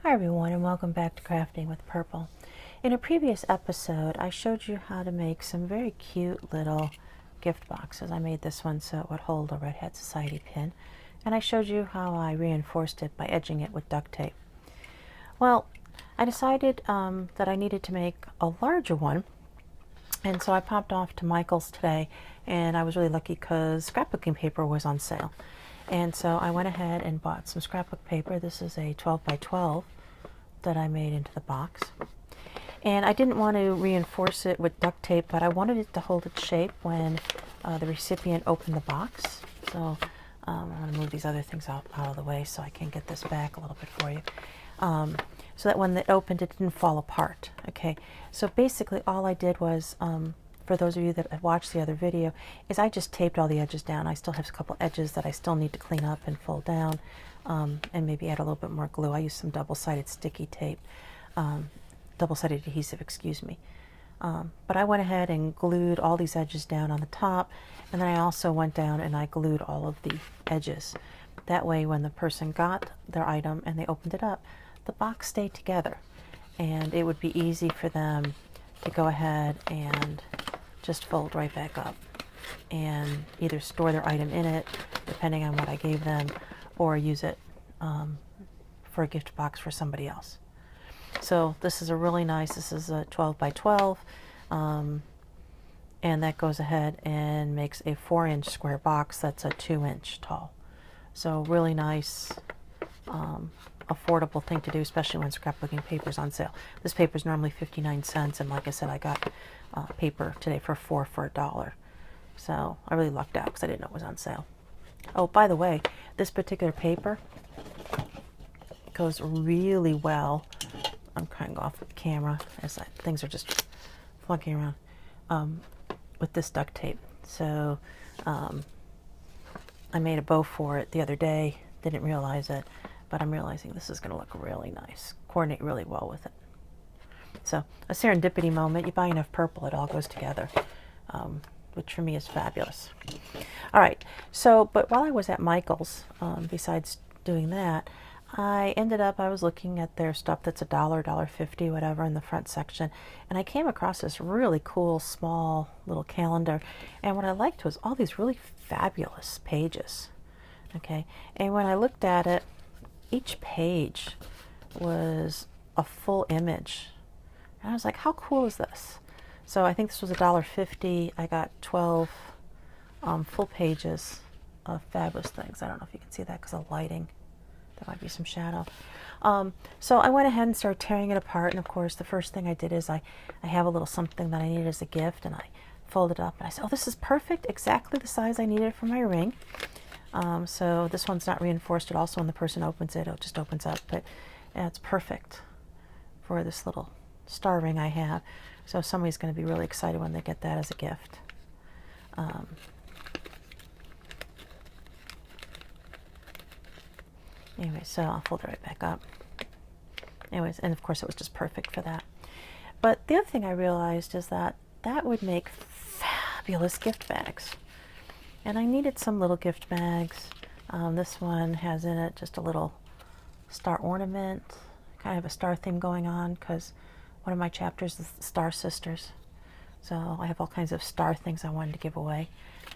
Hi everyone, and welcome back to Crafting with Purple. In a previous episode I showed you how to make some very cute little gift boxes. I made this one so it would hold a Red Hat Society pin, and I showed you how I reinforced it by edging it with duct tape. Well, I decided that I needed to make a larger one, and so I popped off to Michael's today, and I was really lucky because scrapbooking paper was on sale. And so I went ahead and bought some scrapbook paper. This is a 12 by 12 that I made into the box. And I didn't want to reinforce it with duct tape, but I wanted it to hold its shape when the recipient opened the box. So I'm going to move these other things out of the way so I can get this back a little bit for you. So that when it opened, it didn't fall apart. Okay, so basically all I did was, for those of you that have watched the other video, is I just taped all the edges down. I still have a couple edges that I still need to clean up and fold down, and maybe add a little bit more glue. I used some double-sided sticky tape, double-sided adhesive, excuse me. But I went ahead and glued all these edges down on the top, and then I also went down and I glued all of the edges. That way when the person got their item and they opened it up, the box stayed together, and it would be easy for them to go ahead and just fold right back up and either store their item in it, depending on what I gave them, or use it for a gift box for somebody else. So this is a really nice, this is a 12 by 12, and that goes ahead and makes a 4-inch square box that's a 2-inch tall. So really nice, affordable thing to do, especially when scrapbooking paper is on sale. This paper is normally 59 cents, and like I said, I got paper today for $1. So I really lucked out because I didn't know it was on sale. Oh, by the way, this particular paper goes really well. I'm trying to go off the camera as things are just flunking around with this duct tape. So I made a bow for it the other day, didn't realize it, but I'm realizing this is going to look really nice, coordinate really well with it. So a serendipity moment. You buy enough purple, it all goes together, which for me is fabulous. All right, so but while I was at Michael's, besides doing that, I was looking at their stuff that's $1, $1.50, whatever, in the front section, and I came across this really cool small little calendar, and what I liked was all these really fabulous pages. Okay, and when I looked at it, each page was a full image, and I was like, how cool is this? So I think this was $1.50. I got 12 full pages of fabulous things. I don't know if you can see that because of lighting. There might be some shadow. So I went ahead and started tearing it apart, and of course the first thing I did is I have a little something that I needed as a gift, and I folded it up, and I said, oh, this is perfect, exactly the size I needed for my ring. So this one's not reinforced at all, so when the person opens it, it just opens up, but it's perfect for this little star ring I have. So somebody's going to be really excited when they get that as a gift. Anyway, so I'll fold it right back up. Anyways, and of course it was just perfect for that. But the other thing I realized is that that would make fabulous gift bags. And I needed some little gift bags. This one has in it just a little star ornament, kind of a star theme going on, because one of my chapters is the Star Sisters. So I have all kinds of star things I wanted to give away.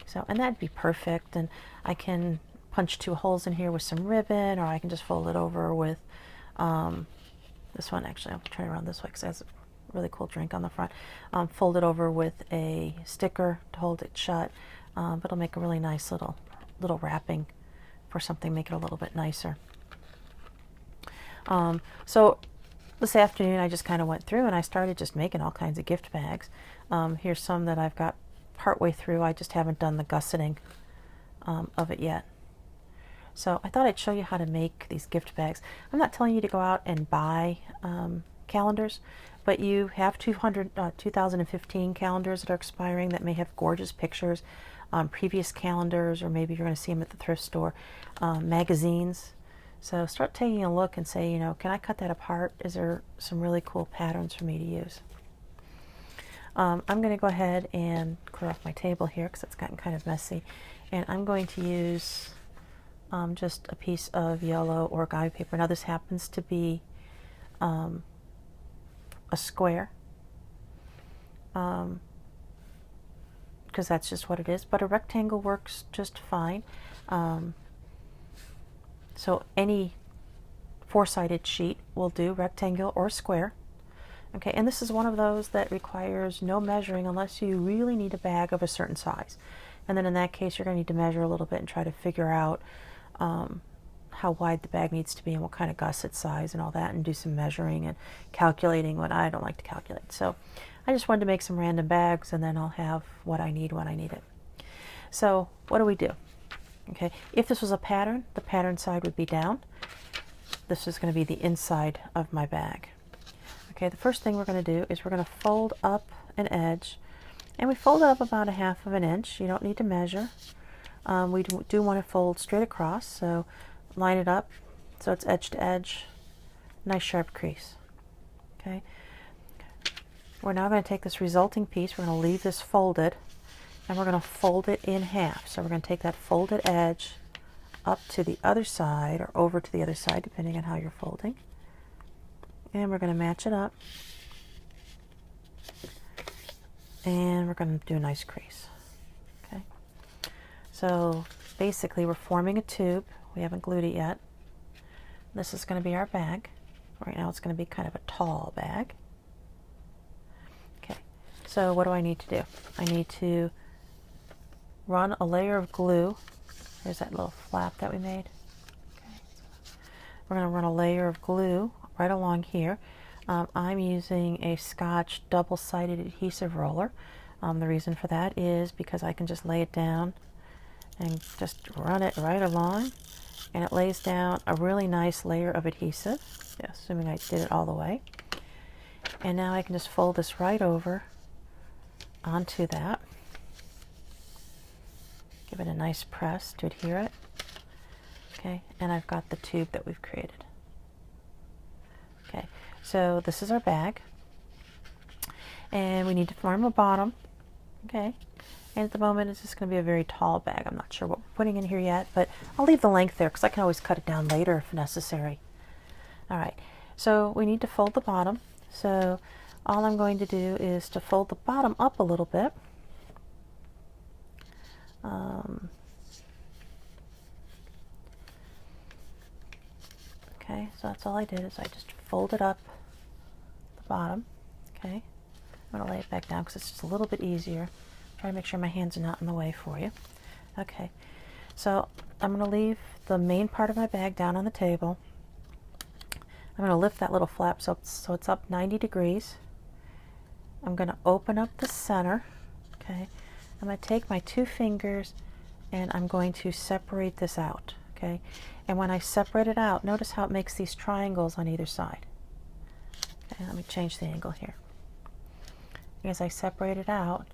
So, and that'd be perfect. And I can punch 2 holes in here with some ribbon, or I can just fold it over with this one. Actually, I'll turn it around this way because it has a really cool drink on the front. Fold it over with a sticker to hold it shut. But it'll make a really nice little wrapping for something, make it a little bit nicer. So this afternoon I just kind of went through and I started just making all kinds of gift bags. Here's some that I've got partway through. I just haven't done the gusseting of it yet. So I thought I'd show you how to make these gift bags. I'm not telling you to go out and buy calendars, but you have 2015 calendars that are expiring that may have gorgeous pictures, previous calendars, or maybe you're going to see them at the thrift store, magazines. So start taking a look and say, you know, can I cut that apart? Is there some really cool patterns for me to use? I'm going to go ahead and clear off my table here because it's gotten kind of messy, and I'm going to use just a piece of yellow origami paper. Now this happens to be a square, because that's just what it is, but a rectangle works just fine. So any four-sided sheet will do, rectangle or square. Okay, and this is one of those that requires no measuring unless you really need a bag of a certain size. And then in that case, you're going to need to measure a little bit and try to figure out how wide the bag needs to be and what kind of gusset size and all that, and do some measuring and calculating when I don't like to calculate. So I just wanted to make some random bags, and then I'll have what I need when I need it. So what do we do? Okay, if this was a pattern, the pattern side would be down. This is going to be the inside of my bag. Okay, the first thing we're going to do is we're going to fold up an edge, and we fold it up about 1/2 of an inch. You don't need to measure. We do want to fold straight across, so line it up so it's edge to edge, nice sharp crease. Okay, we're now going to take this resulting piece, we're going to leave this folded, and we're going to fold it in half. So we're going to take that folded edge up to the other side, or over to the other side, depending on how you're folding. And we're going to match it up. And we're going to do a nice crease. Okay. So basically we're forming a tube. We haven't glued it yet. This is going to be our bag. Right now it's going to be kind of a tall bag. Okay. So what do I need to do? I need to run a layer of glue. There's that little flap that we made. Okay. We're going to run a layer of glue right along here. I'm using a Scotch double-sided adhesive roller. The reason for that is because I can just lay it down and just run it right along, and it lays down a really nice layer of adhesive, assuming I did it all the way. And now I can just fold this right over onto that. Give it a nice press to adhere it. Okay, and I've got the tube that we've created. Okay, so this is our bag, and we need to form a bottom. Okay, and at the moment it's just going to be a very tall bag. I'm not sure what we're putting in here yet, but I'll leave the length there because I can always cut it down later if necessary. All right, so we need to fold the bottom. So all I'm going to do is to fold the bottom up a little bit. Okay, so that's all I did, is I just folded up the bottom. Okay, I'm going to lay it back down because it's just a little bit easier. Try to make sure my hands are not in the way for you. Okay, so I'm going to leave the main part of my bag down on the table. I'm going to lift that little flap so it's up 90 degrees. I'm going to open up the center. Okay, I'm going to take my 2 fingers and I'm going to separate this out. Okay, and when I separate it out, notice how it makes these triangles on either side. Okay, let me change the angle here. As I separate it out,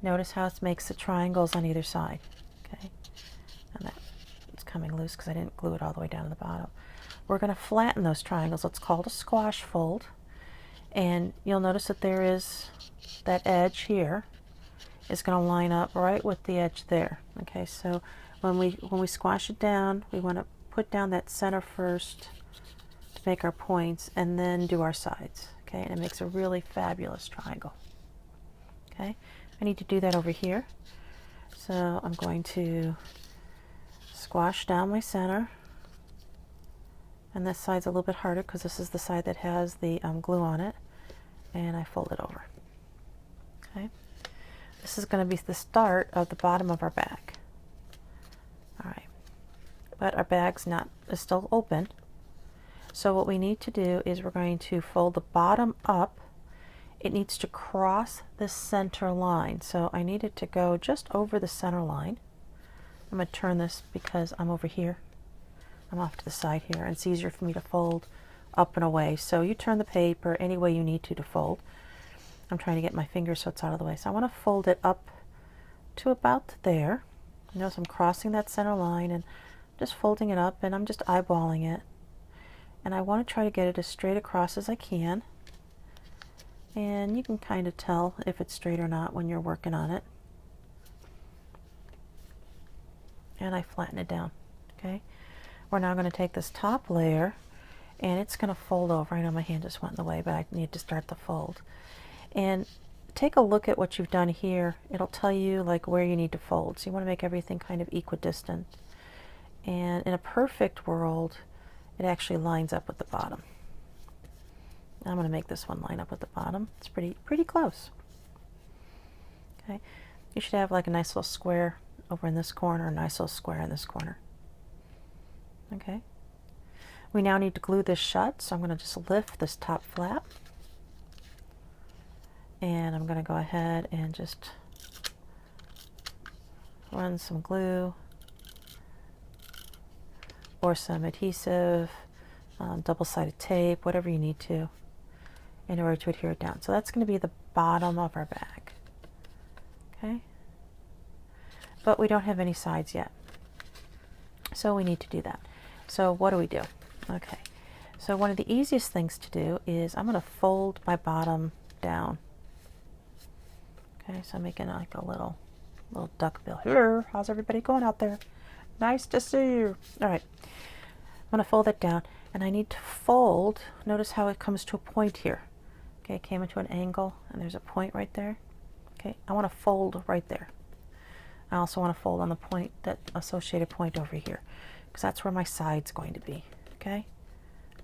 notice how it makes the triangles on either side. Okay, and it's coming loose because I didn't glue it all the way down to the bottom. We're going to flatten those triangles. It's called a squash fold, and you'll notice that there is that edge here is going to line up right with the edge there. Okay, so when we squash it down, we want to put down that center first to make our points, and then do our sides. Okay, and it makes a really fabulous triangle. Okay, I need to do that over here, so I'm going to squash down my center, and this side's a little bit harder because this is the side that has the glue on it, and I fold it over. Okay, this is going to be the start of the bottom of our bag. All right, but our bag's is still open, so what we need to do is we're going to fold the bottom up. It needs to cross the center line, so I need it to go just over the center line. I'm going to turn this because I'm over here. I'm off to the side here, and it's easier for me to fold up and away. So you turn the paper any way you need to fold. I'm trying to get my finger so it's out of the way. So I want to fold it up to about there. Notice I'm crossing that center line and just folding it up, and I'm just eyeballing it. And I want to try to get it as straight across as I can. And you can kind of tell if it's straight or not when you're working on it. And I flatten it down. Okay, we're now going to take this top layer and it's going to fold over. I know my hand just went in the way, but I need to start the fold. And take a look at what you've done here. It'll tell you like where you need to fold. So you want to make everything kind of equidistant. And in a perfect world, it actually lines up with the bottom. I'm going to make this one line up with the bottom. It's pretty close. Okay, you should have like a nice little square over in this corner, a nice little square in this corner. Okay, we now need to glue this shut, so I'm going to just lift this top flap, and I'm going to go ahead and just run some glue or some adhesive, double-sided tape, whatever you need to, in order to adhere it down. So that's going to be the bottom of our bag. Okay, but we don't have any sides yet, so we need to do that. So what do we do? Okay, so one of the easiest things to do is I'm going to fold my bottom down. Okay, so I'm making like a little duckbill. Hello, how's everybody going out there? Nice to see you. All right, I'm going to fold it down, and I need to fold. Notice how it comes to a point here. Okay, it came into an angle, and there's a point right there. Okay, I want to fold right there. I also want to fold on the point, that associated point over here, because that's where my side's going to be. Okay,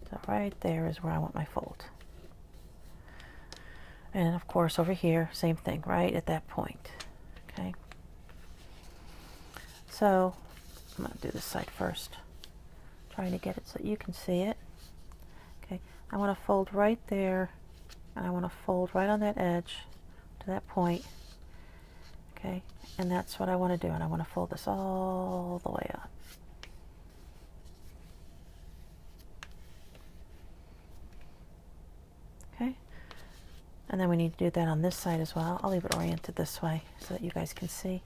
so right there is where I want my fold. And of course over here, same thing, right at that point. Okay, so I'm going to do this side first, trying to get it so you can see it. Okay, I want to fold right there, and I want to fold right on that edge to that point. Okay, and that's what I want to do, and I want to fold this all the way up. Okay, and then we need to do that on this side as well. I'll leave it oriented this way so that you guys can see.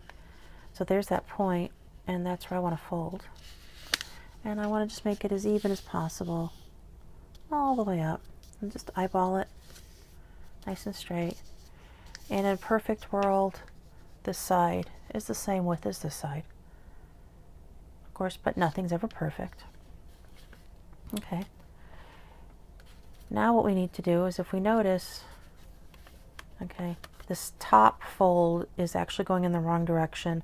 So there's that point, and that's where I want to fold. And I want to just make it as even as possible all the way up, and just eyeball it nice and straight. And in a perfect world, this side is the same width as this side, of course, but nothing's ever perfect. Okay, now what we need to do is, if we notice, okay, this top fold is actually going in the wrong direction.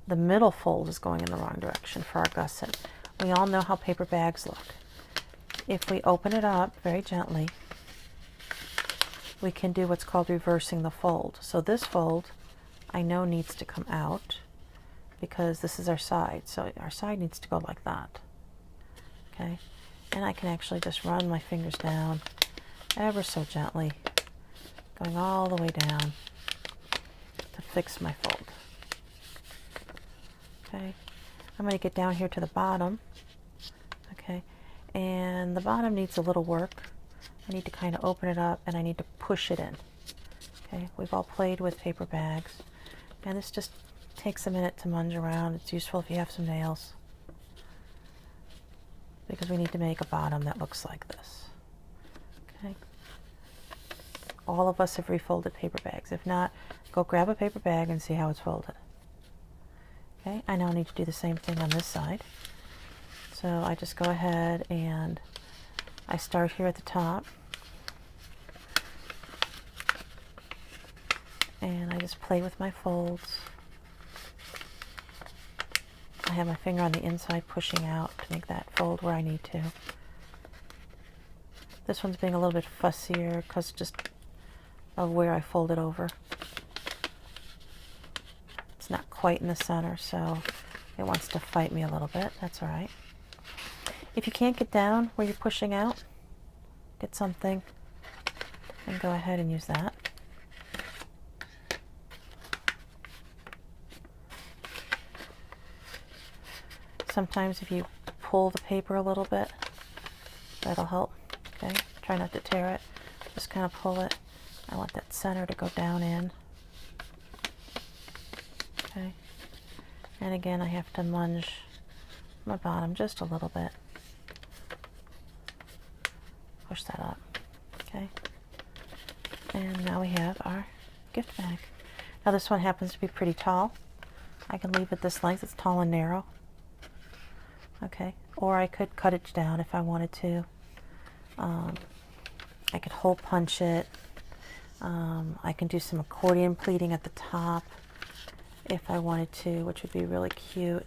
The middle fold is going in the wrong direction for our gusset. We all know how paper bags look. If we open it up very gently, we can do what's called reversing the fold. So this fold, I know, needs to come out because this is our side. So our side needs to go like that. Okay, and I can actually just run my fingers down ever so gently, going all the way down to fix my fold. Okay, I'm going to get down here to the bottom. Okay, and the bottom needs a little work. I need to kind of open it up, and I need to push it in. Okay, we've all played with paper bags, and this just takes a minute to munge around. It's useful if you have some nails, because we need to make a bottom that looks like this. Okay, all of us have refolded paper bags. If not, go grab a paper bag and see how it's folded. Okay, I now need to do the same thing on this side. So I just go ahead and I start here at the top, and I just play with my folds. I have my finger on the inside pushing out to make that fold where I need to. This one's being a little bit fussier because just of where I fold it over. It's not quite in the center, so it wants to fight me a little bit. That's all right. If you can't get down where you're pushing out, get something and go ahead and use that. Sometimes if you pull the paper a little bit, that'll help. Okay, try not to tear it. Just kind of pull it. I want that center to go down in. Okay, and again I have to munge my bottom just a little bit. Push that up. Okay, and now we have our gift bag. Now this one happens to be pretty tall. I can leave it this length. It's tall and narrow. Okay, or I could cut it down if I wanted to. I could hole punch it. I can do some accordion pleating at the top if I wanted to, which would be really cute.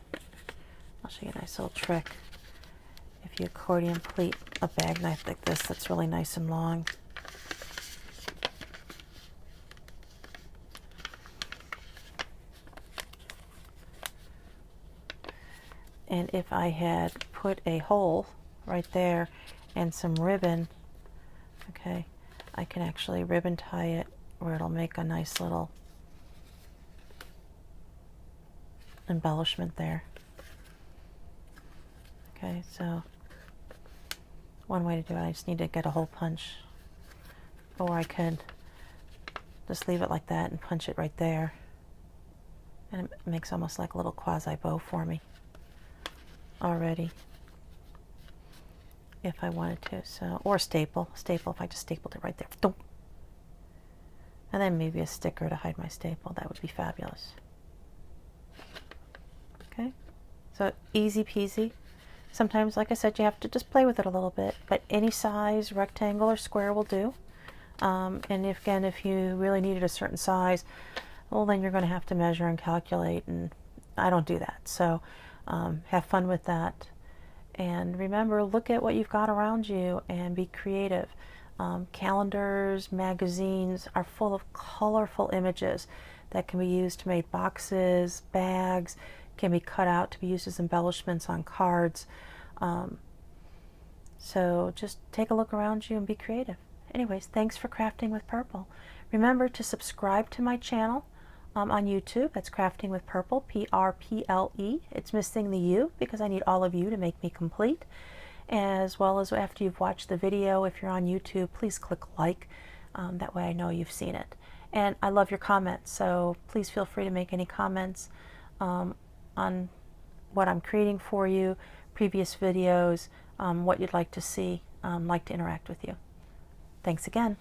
I'll show you a nice little trick. If you accordion pleat a bag knife like this, that's really nice and long. And if I had put a hole right there and some ribbon, okay, I can actually ribbon tie it where it'll make a nice little embellishment there. Okay, so one way to do it, I just need to get a hole punch, or I could just leave it like that and punch it right there, and it makes almost like a little quasi bow for me already if I wanted to. So, or staple if I just stapled it right there, and then maybe a sticker to hide my staple. That would be fabulous. Okay, so easy peasy. Sometimes, like I said, you have to just play with it a little bit, but any size, rectangle or square will do. And if you really needed a certain size, well, then you're going to have to measure and calculate, and I don't do that. So have fun with that. And remember, look at what you've got around you and be creative. Calendars, magazines are full of colorful images that can be used to make boxes, bags, can be cut out to be used as embellishments on cards. So just take a look around you and be creative. Anyways, thanks for crafting with purple. Remember to subscribe to my channel on YouTube. That's Crafting with Purple, P-R-P-L-E. It's missing the U because I need all of you to make me complete. As well as after you've watched the video, if you're on YouTube, please click like. That way I know you've seen it. And I love your comments, so please feel free to make any comments on what I'm creating for you, previous videos, what you'd like to see, like to interact with you. Thanks again.